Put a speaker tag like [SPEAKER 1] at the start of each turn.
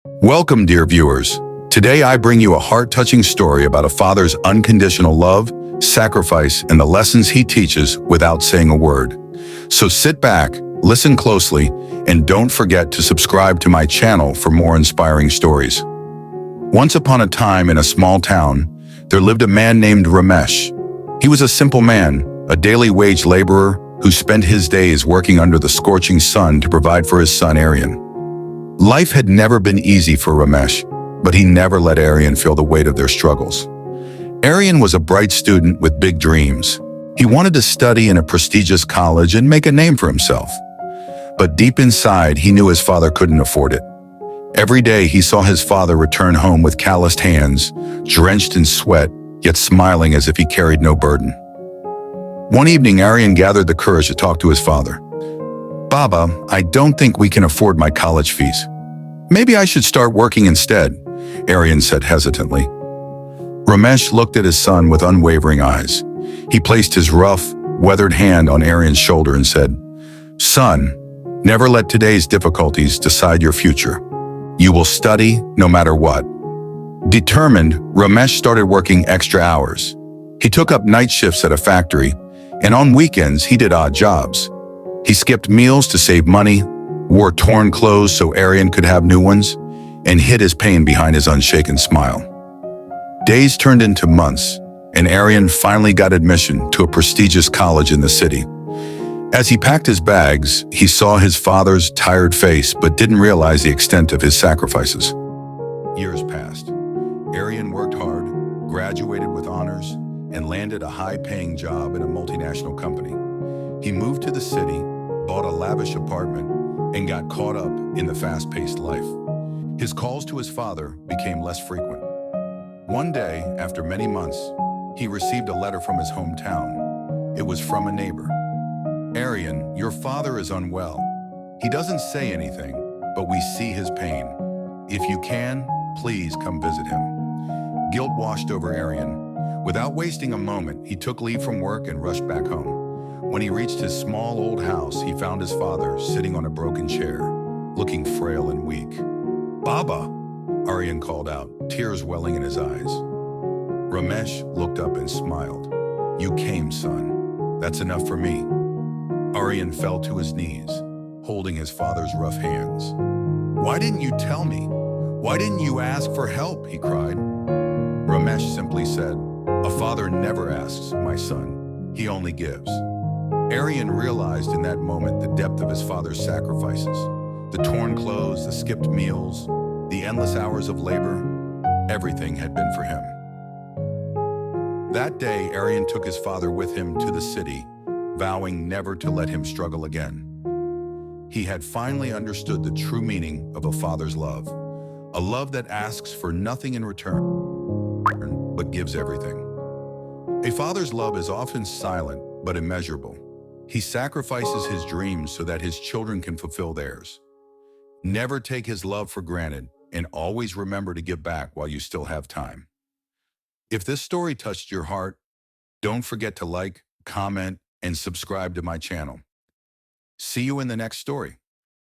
[SPEAKER 1] Welcome, dear viewers. Today I bring you a heart-touching story about a father's unconditional love, sacrifice, and the lessons he teaches without saying a word. So sit back, listen closely, and don't forget to subscribe to my channel for more inspiring stories. Once upon a time in a small town, there lived a man named Ramesh. He was a simple man, a daily wage laborer who spent his days working under the scorching sun to provide for his son Aryan. Life had never been easy for Ramesh, but he never let Aryan feel the weight of their struggles. Aryan was a bright student with big dreams. He wanted to study in a prestigious college and make a name for himself. But deep inside, he knew his father couldn't afford it. Every day, he saw his father return home with calloused hands, drenched in sweat, yet smiling as if he carried no burden. One evening, Aryan gathered the courage to talk to his father. "Baba, I don't think we can afford my college fees. Maybe I should start working instead," Aryan said hesitantly. Ramesh looked at his son with unwavering eyes. He placed his rough, weathered hand on Aryan's shoulder and said, "Son, never let today's difficulties decide your future. You will study no matter what." Determined, Ramesh started working extra hours. He took up night shifts at a factory, and on weekends he did odd jobs. He skipped meals to save money, wore torn clothes so Aryan could have new ones, and hid his pain behind his unshaken smile. Days turned into months, and Aryan finally got admission to a prestigious college in the city. As he packed his bags, he saw his father's tired face but didn't realize the extent of his sacrifices. Years passed. Aryan worked hard, graduated with honors, and landed a high-paying job in a multinational company. He moved to the city, bought a lavish apartment, and got caught up in the fast-paced life. His calls to his father became less frequent. One day, after many months, he received a letter from his hometown. It was from a neighbor. "Aryan, your father is unwell. He doesn't say anything, but we see his pain. If you can, please come visit him." Guilt washed over Aryan. Without wasting a moment, he took leave from work and rushed back home. When he reached his small old house, he found his father sitting on a broken chair, looking frail and weak. "Baba," Aryan called out, tears welling in his eyes. Ramesh looked up and smiled. "You came, son. That's enough for me." Aryan fell to his knees, holding his father's rough hands. "Why didn't you tell me? Why didn't you ask for help?" he cried. Ramesh simply said, "A father never asks, my son. He only gives." Aryan realized in that moment the depth of his father's sacrifices. The torn clothes, the skipped meals, the endless hours of labor, everything had been for him. That day, Aryan took his father with him to the city, vowing never to let him struggle again. He had finally understood the true meaning of a father's love, a love that asks for nothing in return, but gives everything. A father's love is often silent but immeasurable. He sacrifices his dreams so that his children can fulfill theirs. Never take his love for granted, and always remember to give back while you still have time. If this story touched your heart, don't forget to like, comment, and subscribe to my channel. See you in the next story.